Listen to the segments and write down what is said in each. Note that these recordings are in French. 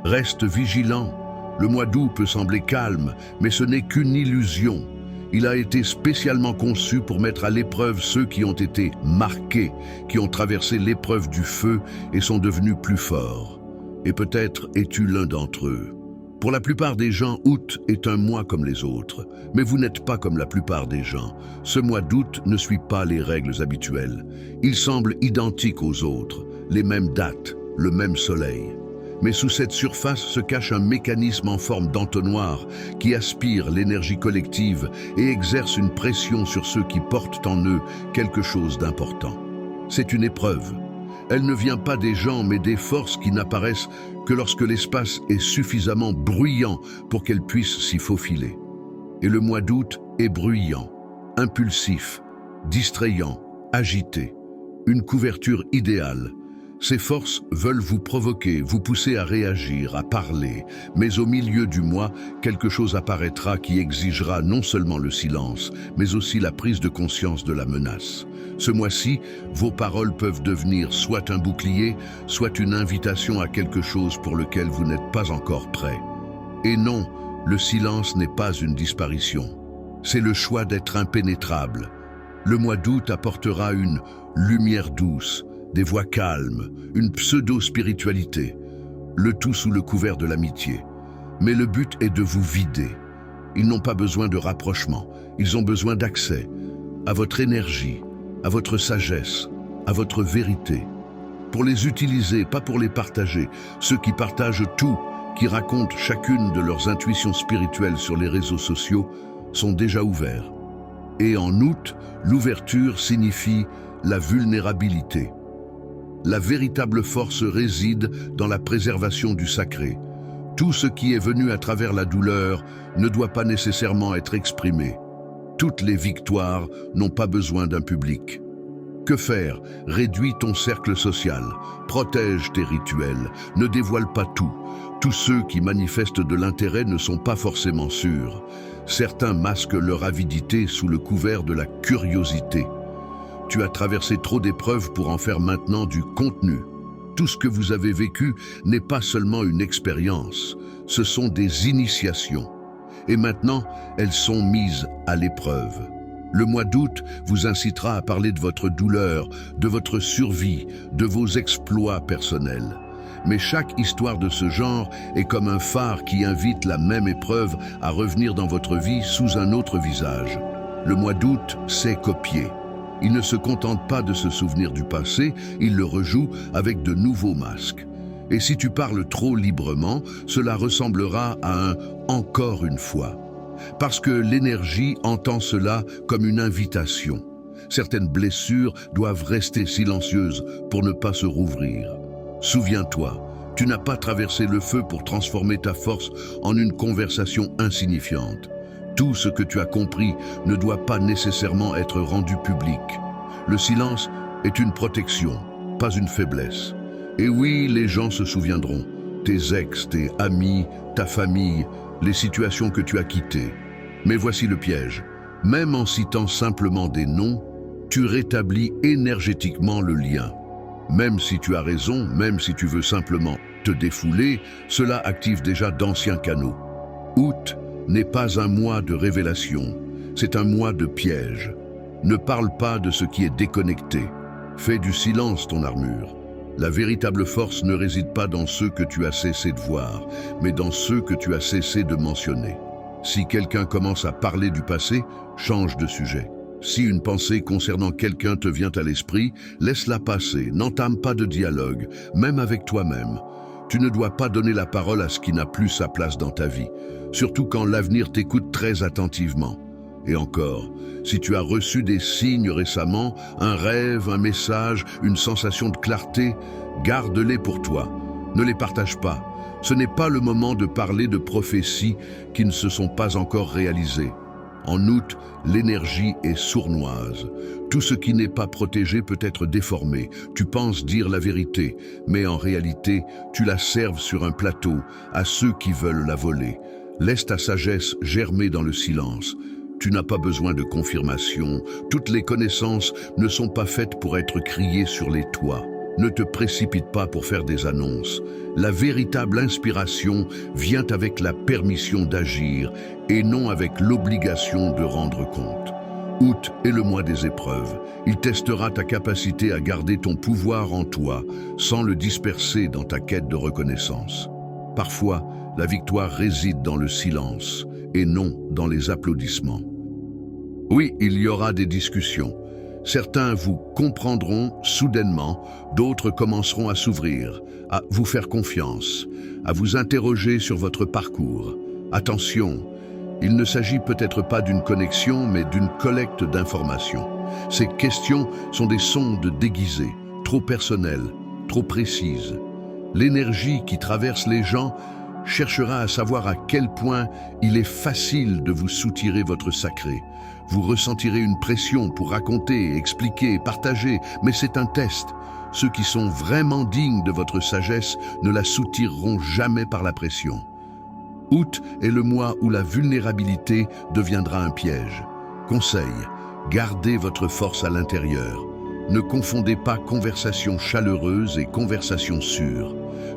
Reste vigilant. Le mois d'août peut sembler calme, mais ce n'est qu'une illusion. Il a été spécialement conçu pour mettre à l'épreuve ceux qui ont été marqués, qui ont traversé l'épreuve du feu et sont devenus plus forts. Et peut-être es-tu l'un d'entre eux. Pour la plupart des gens, août est un mois comme les autres, mais vous n'êtes pas comme la plupart des gens. Ce mois d'août ne suit pas les règles habituelles. Il semble identique aux autres, les mêmes dates, le même soleil. Mais sous cette surface se cache un mécanisme en forme d'entonnoir qui aspire l'énergie collective et exerce une pression sur ceux qui portent en eux quelque chose d'important. C'est une épreuve. Elle ne vient pas des gens, mais des forces qui n'apparaissent que lorsque l'espace est suffisamment bruyant pour qu'elles puissent s'y faufiler. Et le mois d'août est bruyant, impulsif, distrayant, agité. Une couverture idéale. Ces forces veulent vous provoquer, vous pousser à réagir, à parler, mais au milieu du mois, quelque chose apparaîtra qui exigera non seulement le silence, mais aussi la prise de conscience de la menace. Ce mois-ci, vos paroles peuvent devenir soit un bouclier, soit une invitation à quelque chose pour lequel vous n'êtes pas encore prêt. Et non, le silence n'est pas une disparition. C'est le choix d'être impénétrable. Le mois d'août apportera une lumière douce, des voix calmes, une pseudo-spiritualité, le tout sous le couvert de l'amitié. Mais le but est de vous vider. Ils n'ont pas besoin de rapprochement, ils ont besoin d'accès à votre énergie, à votre sagesse, à votre vérité. Pour les utiliser, pas pour les partager. Ceux qui partagent tout, qui racontent chacune de leurs intuitions spirituelles sur les réseaux sociaux, sont déjà ouverts. Et en août, l'ouverture signifie la vulnérabilité. La véritable force réside dans la préservation du sacré. Tout ce qui est venu à travers la douleur ne doit pas nécessairement être exprimé. Toutes les victoires n'ont pas besoin d'un public. Que faire? Réduis ton cercle social, protège tes rituels, ne dévoile pas tout. Tous ceux qui manifestent de l'intérêt ne sont pas forcément sûrs. Certains masquent leur avidité sous le couvert de la curiosité. Tu as traversé trop d'épreuves pour en faire maintenant du contenu. Tout ce que vous avez vécu n'est pas seulement une expérience, ce sont des initiations. Et maintenant, elles sont mises à l'épreuve. Le mois d'août vous incitera à parler de votre douleur, de votre survie, de vos exploits personnels. Mais chaque histoire de ce genre est comme un phare qui invite la même épreuve à revenir dans votre vie sous un autre visage. Le mois d'août sait copier. Il ne se contente pas de se souvenir du passé, il le rejoue avec de nouveaux masques. Et si tu parles trop librement, cela ressemblera à un « encore une fois ». Parce que l'énergie entend cela comme une invitation. Certaines blessures doivent rester silencieuses pour ne pas se rouvrir. Souviens-toi, tu n'as pas traversé le feu pour transformer ta force en une conversation insignifiante. Tout ce que tu as compris ne doit pas nécessairement être rendu public. Le silence est une protection, pas une faiblesse. Et oui, les gens se souviendront. Tes ex, tes amis, ta famille, les situations que tu as quittées. Mais voici le piège. Même en citant simplement des noms, tu rétablis énergétiquement le lien. Même si tu as raison, même si tu veux simplement te défouler, cela active déjà d'anciens canaux. Août n'est pas un mois de révélation, c'est un mois de piège. Ne parle pas de ce qui est déconnecté. Fais du silence ton armure. La véritable force ne réside pas dans ceux que tu as cessé de voir, mais dans ceux que tu as cessé de mentionner. Si quelqu'un commence à parler du passé, change de sujet. Si une pensée concernant quelqu'un te vient à l'esprit, laisse-la passer, n'entame pas de dialogue, même avec toi-même. Tu ne dois pas donner la parole à ce qui n'a plus sa place dans ta vie, surtout quand l'avenir t'écoute très attentivement. Et encore, si tu as reçu des signes récemment, un rêve, un message, une sensation de clarté, garde-les pour toi. Ne les partage pas. Ce n'est pas le moment de parler de prophéties qui ne se sont pas encore réalisées. En août, l'énergie est sournoise. Tout ce qui n'est pas protégé peut être déformé. Tu penses dire la vérité, mais en réalité, tu la serves sur un plateau à ceux qui veulent la voler. Laisse ta sagesse germer dans le silence. Tu n'as pas besoin de confirmation. Toutes les connaissances ne sont pas faites pour être criées sur les toits. Ne te précipite pas pour faire des annonces. La véritable inspiration vient avec la permission d'agir et non avec l'obligation de rendre compte. Août est le mois des épreuves. Il testera ta capacité à garder ton pouvoir en toi sans le disperser dans ta quête de reconnaissance. Parfois, la victoire réside dans le silence et non dans les applaudissements. Oui, il y aura des discussions. Certains vous comprendront soudainement, d'autres commenceront à s'ouvrir, à vous faire confiance, à vous interroger sur votre parcours. Attention, il ne s'agit peut-être pas d'une connexion, mais d'une collecte d'informations. Ces questions sont des sondes déguisées, trop personnelles, trop précises. L'énergie qui traverse les gens cherchera à savoir à quel point il est facile de vous soutirer votre sacré. Vous ressentirez une pression pour raconter, expliquer, partager, mais c'est un test. Ceux qui sont vraiment dignes de votre sagesse ne la soutireront jamais par la pression. Août est le mois où la vulnérabilité deviendra un piège. Conseil, gardez votre force à l'intérieur. Ne confondez pas conversation chaleureuse et conversation sûre.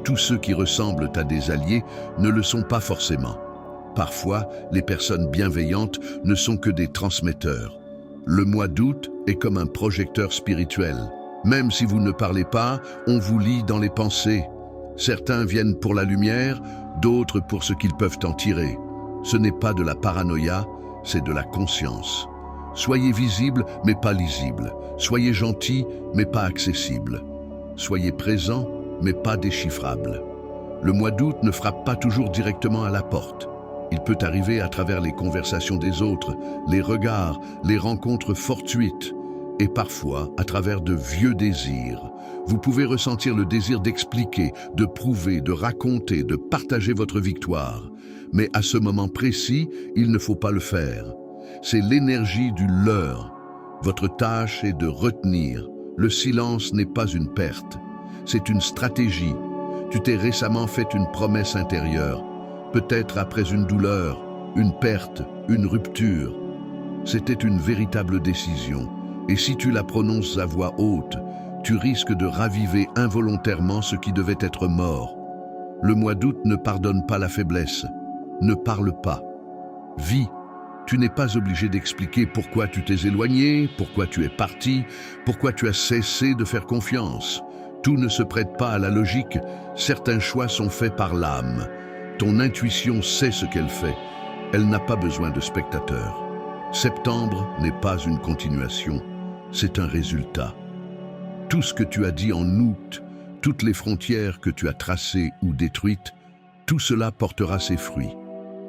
Tous ceux qui ressemblent à des alliés ne le sont pas forcément. Parfois, les personnes bienveillantes ne sont que des transmetteurs. Le mois d'août est comme un projecteur spirituel. Même si vous ne parlez pas, on vous lit dans les pensées. Certains viennent pour la lumière, d'autres pour ce qu'ils peuvent en tirer. Ce n'est pas de la paranoïa, c'est de la conscience. Soyez visible, mais pas lisible. Soyez gentil, mais pas accessible. Soyez présent, mais pas déchiffrable. Le mois d'août ne frappe pas toujours directement à la porte. Il peut arriver à travers les conversations des autres, les regards, les rencontres fortuites, et parfois à travers de vieux désirs. Vous pouvez ressentir le désir d'expliquer, de prouver, de raconter, de partager votre victoire. Mais à ce moment précis, il ne faut pas le faire. C'est l'énergie du leurre. Votre tâche est de retenir. Le silence n'est pas une perte. C'est une stratégie. Tu t'es récemment fait une promesse intérieure. Peut-être après une douleur, une perte, une rupture. C'était une véritable décision. Et si tu la prononces à voix haute, tu risques de raviver involontairement ce qui devait être mort. Le mois d'août ne pardonne pas la faiblesse. Ne parle pas. Vis. Tu n'es pas obligé d'expliquer pourquoi tu t'es éloigné, pourquoi tu es parti, pourquoi tu as cessé de faire confiance. Tout ne se prête pas à la logique. Certains choix sont faits par l'âme. Ton intuition sait ce qu'elle fait. Elle n'a pas besoin de spectateurs. Septembre n'est pas une continuation, c'est un résultat. Tout ce que tu as dit en août, toutes les frontières que tu as tracées ou détruites, tout cela portera ses fruits.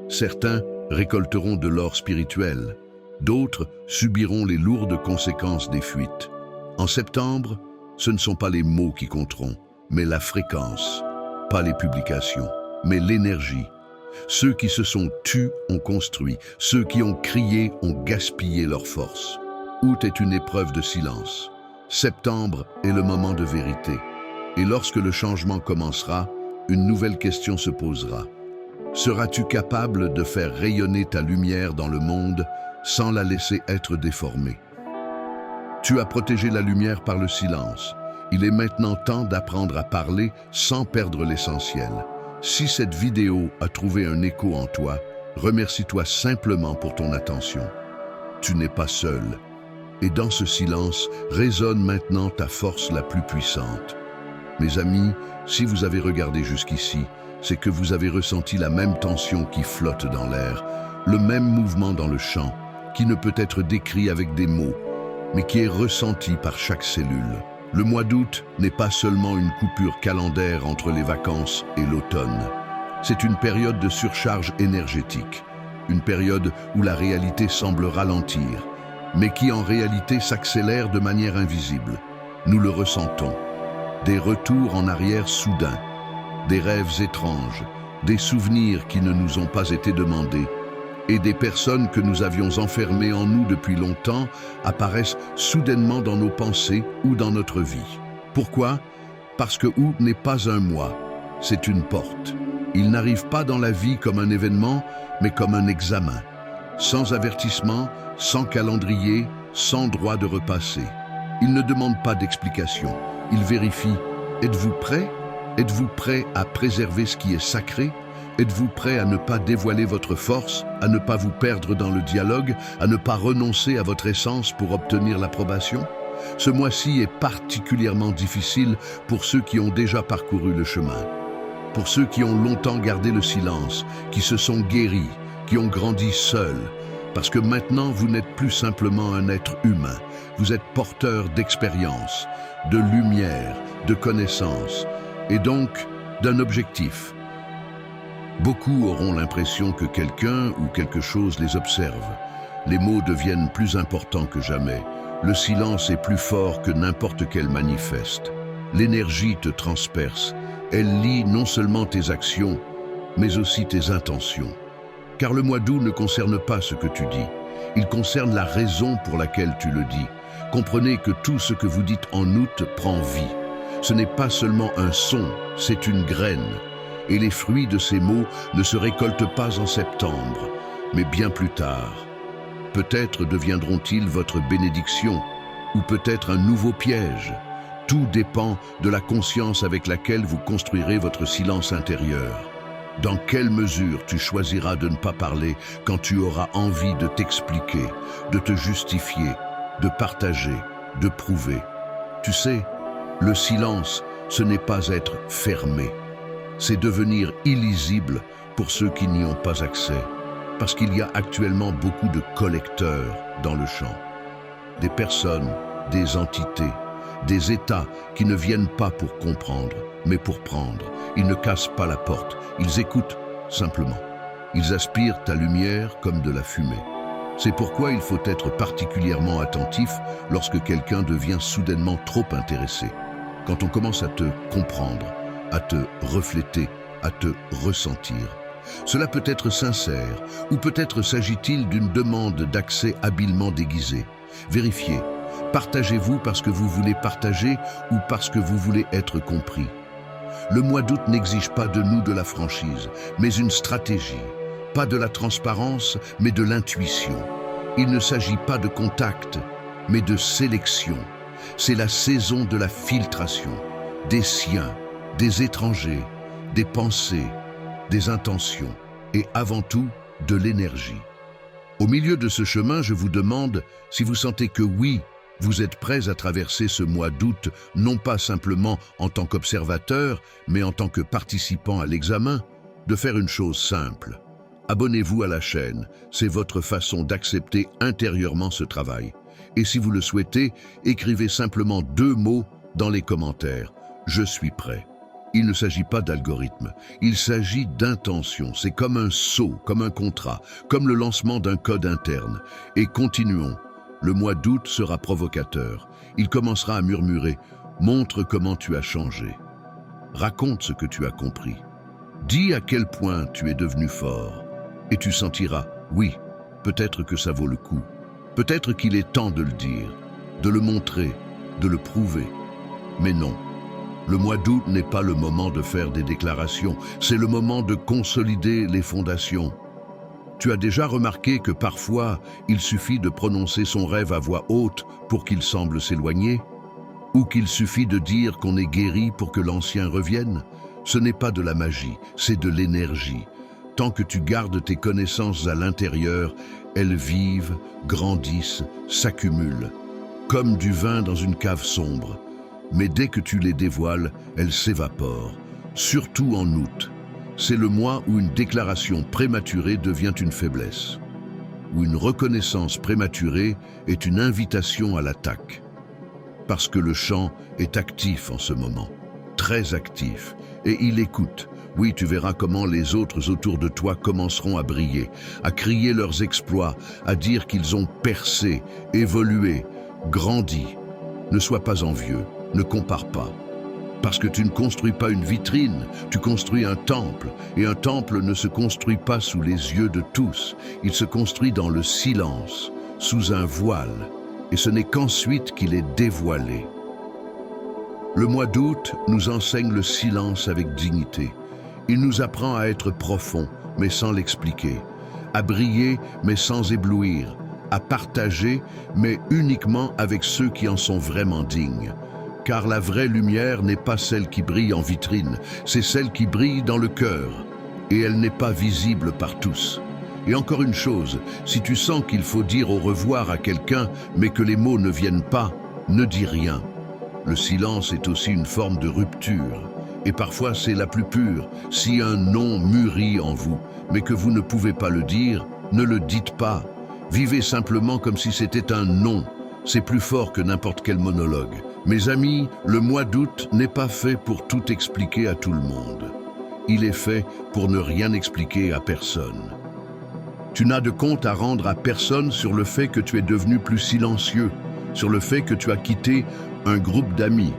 Certains récolteront de l'or spirituel, d'autres subiront les lourdes conséquences des fuites. En septembre, ce ne sont pas les mots qui compteront, mais la fréquence, pas les publications, mais l'énergie. Ceux qui se sont tus ont construit, ceux qui ont crié ont gaspillé leur force. Août est une épreuve de silence. Septembre est le moment de vérité. Et lorsque le changement commencera, une nouvelle question se posera. Seras-tu capable de faire rayonner ta lumière dans le monde sans la laisser être déformée? Tu as protégé la lumière par le silence. Il est maintenant temps d'apprendre à parler sans perdre l'essentiel. Si cette vidéo a trouvé un écho en toi, remercie-toi simplement pour ton attention. Tu n'es pas seul. Et dans ce silence, résonne maintenant ta force la plus puissante. Mes amis, si vous avez regardé jusqu'ici, c'est que vous avez ressenti la même tension qui flotte dans l'air, le même mouvement dans le champ, qui ne peut être décrit avec des mots, mais qui est ressenti par chaque cellule. Le mois d'août n'est pas seulement une coupure calendaire entre les vacances et l'automne. C'est une période de surcharge énergétique, une période où la réalité semble ralentir, mais qui en réalité s'accélère de manière invisible. Nous le ressentons. Des retours en arrière soudains, des rêves étranges, des souvenirs qui ne nous ont pas été demandés, et des personnes que nous avions enfermées en nous depuis longtemps apparaissent soudainement dans nos pensées ou dans notre vie. Pourquoi? Parce que août n'est pas un mois, c'est une porte. Il n'arrive pas dans la vie comme un événement, mais comme un examen. Sans avertissement, sans calendrier, sans droit de repasser. Il ne demande pas d'explication. Il vérifie. Êtes-vous prêt? Êtes-vous prêt à préserver ce qui est sacré? Êtes-vous prêt à ne pas dévoiler votre force, à ne pas vous perdre dans le dialogue, à ne pas renoncer à votre essence pour obtenir l'approbation? Ce mois-ci est particulièrement difficile pour ceux qui ont déjà parcouru le chemin. Pour ceux qui ont longtemps gardé le silence, qui se sont guéris, qui ont grandi seuls. Parce que maintenant, vous n'êtes plus simplement un être humain. Vous êtes porteur d'expérience, de lumière, de connaissances, et donc d'un objectif. Beaucoup auront l'impression que quelqu'un ou quelque chose les observe. Les mots deviennent plus importants que jamais. Le silence est plus fort que n'importe quel manifeste. L'énergie te transperce. Elle lit non seulement tes actions, mais aussi tes intentions. Car le mois d'août ne concerne pas ce que tu dis. Il concerne la raison pour laquelle tu le dis. Comprenez que tout ce que vous dites en août prend vie. Ce n'est pas seulement un son, c'est une graine. Et les fruits de ces mots ne se récoltent pas en septembre, mais bien plus tard. Peut-être deviendront-ils votre bénédiction, ou peut-être un nouveau piège. Tout dépend de la conscience avec laquelle vous construirez votre silence intérieur. Dans quelle mesure tu choisiras de ne pas parler quand tu auras envie de t'expliquer, de te justifier, de partager, de prouver. Tu sais, le silence, ce n'est pas être fermé. C'est devenir illisible pour ceux qui n'y ont pas accès. Parce qu'il y a actuellement beaucoup de collecteurs dans le champ. Des personnes, des entités, des États qui ne viennent pas pour comprendre, mais pour prendre. Ils ne cassent pas la porte, ils écoutent simplement. Ils aspirent ta lumière comme de la fumée. C'est pourquoi il faut être particulièrement attentif lorsque quelqu'un devient soudainement trop intéressé. Quand on commence à te comprendre, à te refléter, à te ressentir. Cela peut être sincère, ou peut-être s'agit-il d'une demande d'accès habilement déguisée. Vérifiez. Partagez-vous parce que vous voulez partager ou parce que vous voulez être compris. Le mois d'août n'exige pas de nous de la franchise, mais une stratégie. Pas de la transparence, mais de l'intuition. Il ne s'agit pas de contact, mais de sélection. C'est la saison de la filtration, des siens, des étrangers, des pensées, des intentions et avant tout, de l'énergie. Au milieu de ce chemin, je vous demande si vous sentez que oui, vous êtes prêts à traverser ce mois d'août, non pas simplement en tant qu'observateur, mais en tant que participant à l'examen, de faire une chose simple. Abonnez-vous à la chaîne, c'est votre façon d'accepter intérieurement ce travail. Et si vous le souhaitez, écrivez simplement 2 mots dans les commentaires. Je suis prêt. Il ne s'agit pas d'algorithme, il s'agit d'intention. C'est comme un sceau, comme un contrat, comme le lancement d'un code interne. Et continuons. Le mois d'août sera provocateur. Il commencera à murmurer « Montre comment tu as changé. Raconte ce que tu as compris. Dis à quel point tu es devenu fort. Et tu sentiras « Oui, peut-être que ça vaut le coup. Peut-être qu'il est temps de le dire, de le montrer, de le prouver. Mais non. Le mois d'août n'est pas le moment de faire des déclarations, c'est le moment de consolider les fondations. Tu as déjà remarqué que parfois, il suffit de prononcer son rêve à voix haute pour qu'il semble s'éloigner? Ou qu'il suffit de dire qu'on est guéri pour que l'ancien revienne? Ce n'est pas de la magie, c'est de l'énergie. Tant que tu gardes tes connaissances à l'intérieur, elles vivent, grandissent, s'accumulent, comme du vin dans une cave sombre. Mais dès que tu les dévoiles, elles s'évaporent, surtout en août. C'est le mois où une déclaration prématurée devient une faiblesse, où une reconnaissance prématurée est une invitation à l'attaque. Parce que le champ est actif en ce moment, très actif, et il écoute. Oui, tu verras comment les autres autour de toi commenceront à briller, à crier leurs exploits, à dire qu'ils ont percé, évolué, grandi. Ne sois pas envieux. Ne compare pas. Parce que tu ne construis pas une vitrine, tu construis un temple. Et un temple ne se construit pas sous les yeux de tous. Il se construit dans le silence, sous un voile. Et ce n'est qu'ensuite qu'il est dévoilé. Le mois d'août nous enseigne le silence avec dignité. Il nous apprend à être profond, mais sans l'expliquer. À briller, mais sans éblouir. à partager, mais uniquement avec ceux qui en sont vraiment dignes. Car la vraie lumière n'est pas celle qui brille en vitrine, c'est celle qui brille dans le cœur. Et elle n'est pas visible par tous. Et encore une chose, si tu sens qu'il faut dire au revoir à quelqu'un, mais que les mots ne viennent pas, ne dis rien. Le silence est aussi une forme de rupture. Et parfois c'est la plus pure. Si un non mûrit en vous, mais que vous ne pouvez pas le dire, ne le dites pas. Vivez simplement comme si c'était un non. C'est plus fort que n'importe quel monologue. Mes amis, le mois d'août n'est pas fait pour tout expliquer à tout le monde. Il est fait pour ne rien expliquer à personne. Tu n'as de compte à rendre à personne sur le fait que tu es devenu plus silencieux, sur le fait que tu as quitté un groupe d'amis,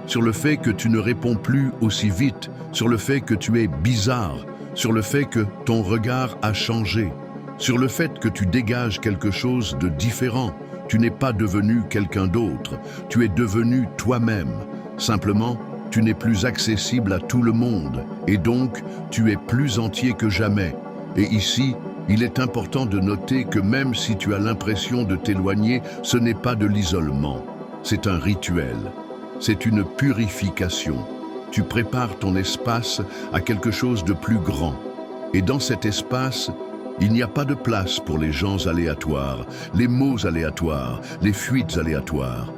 sur le fait que tu ne réponds plus aussi vite, sur le fait que tu es bizarre, sur le fait que ton regard a changé, sur le fait que tu dégages quelque chose de différent. Tu n'es pas devenu quelqu'un d'autre, tu es devenu toi-même. Simplement, tu n'es plus accessible à tout le monde et donc tu es plus entier que jamais. Et ici, il est important de noter que même si tu as l'impression de t'éloigner, ce n'est pas de l'isolement, c'est un rituel, c'est une purification. Tu prépares ton espace à quelque chose de plus grand. Et dans cet espace, il n'y a pas de place pour les gens aléatoires, les mots aléatoires, les fuites aléatoires.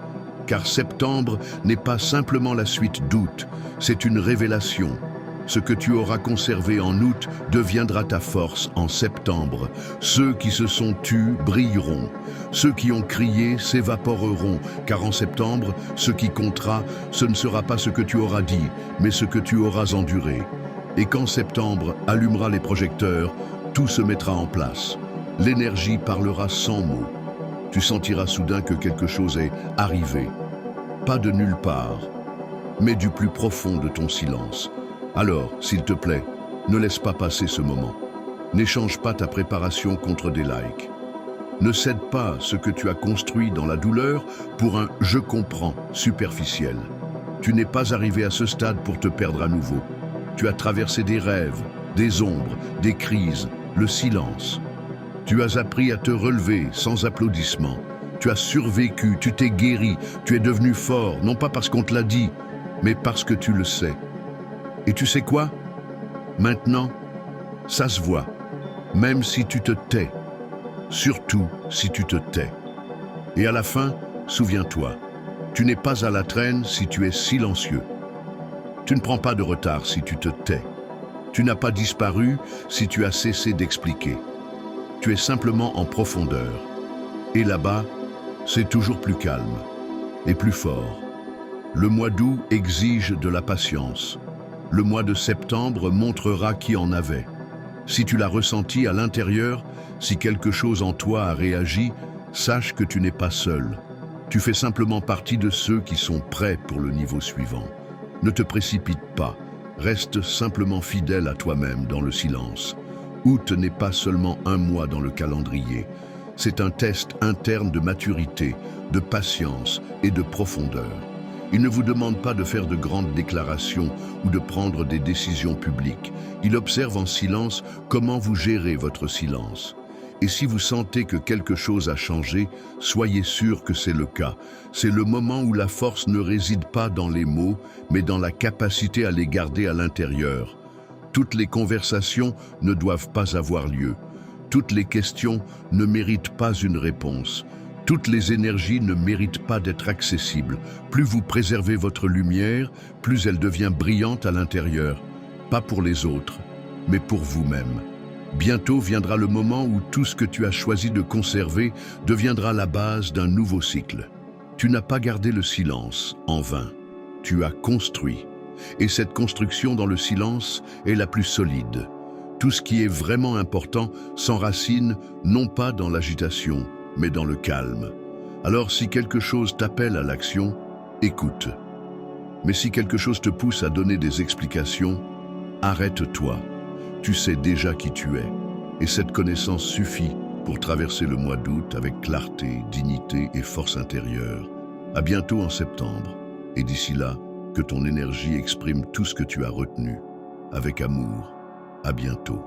Car septembre n'est pas simplement la suite d'août, c'est une révélation. Ce que tu auras conservé en août deviendra ta force en septembre. Ceux qui se sont tus brilleront. Ceux qui ont crié s'évaporeront, car en septembre, ce qui comptera, ce ne sera pas ce que tu auras dit, mais ce que tu auras enduré. Et quand septembre allumera les projecteurs, tout se mettra en place. L'énergie parlera sans mots. Tu sentiras soudain que quelque chose est arrivé. Pas de nulle part, mais du plus profond de ton silence. Alors, s'il te plaît, ne laisse pas passer ce moment. N'échange pas ta préparation contre des likes. Ne cède pas ce que tu as construit dans la douleur pour un « je comprends » superficiel. Tu n'es pas arrivé à ce stade pour te perdre à nouveau. Tu as traversé des rêves, des ombres, des crises, le silence. Tu as appris à te relever sans applaudissements. Tu as survécu, tu t'es guéri, tu es devenu fort, non pas parce qu'on te l'a dit, mais parce que tu le sais. Et tu sais quoi? Maintenant, ça se voit, même si tu te tais, surtout si tu te tais. Et à la fin, souviens-toi, tu n'es pas à la traîne si tu es silencieux. Tu ne prends pas de retard si tu te tais. Tu n'as pas disparu si tu as cessé d'expliquer. Tu es simplement en profondeur. Et là-bas, c'est toujours plus calme et plus fort. Le mois d'août exige de la patience. Le mois de septembre montrera qui en avait. Si tu l'as ressenti à l'intérieur, si quelque chose en toi a réagi, sache que tu n'es pas seul. Tu fais simplement partie de ceux qui sont prêts pour le niveau suivant. Ne te précipite pas. Reste simplement fidèle à toi-même dans le silence. Août n'est pas seulement un mois dans le calendrier. C'est un test interne de maturité, de patience et de profondeur. Il ne vous demande pas de faire de grandes déclarations ou de prendre des décisions publiques. Il observe en silence comment vous gérez votre silence. Et si vous sentez que quelque chose a changé, soyez sûr que c'est le cas. C'est le moment où la force ne réside pas dans les mots, mais dans la capacité à les garder à l'intérieur. Toutes les conversations ne doivent pas avoir lieu. Toutes les questions ne méritent pas une réponse. Toutes les énergies ne méritent pas d'être accessibles. Plus vous préservez votre lumière, plus elle devient brillante à l'intérieur. Pas pour les autres, mais pour vous-même. Bientôt viendra le moment où tout ce que tu as choisi de conserver deviendra la base d'un nouveau cycle. Tu n'as pas gardé le silence en vain. Tu as construit. Et cette construction dans le silence est la plus solide. Tout ce qui est vraiment important s'enracine non pas dans l'agitation, mais dans le calme. Alors si quelque chose t'appelle à l'action, écoute. Mais si quelque chose te pousse à donner des explications, arrête-toi. Tu sais déjà qui tu es, et cette connaissance suffit pour traverser le mois d'août avec clarté, dignité et force intérieure. À bientôt en septembre, et d'ici là, que ton énergie exprime tout ce que tu as retenu. Avec amour, à bientôt.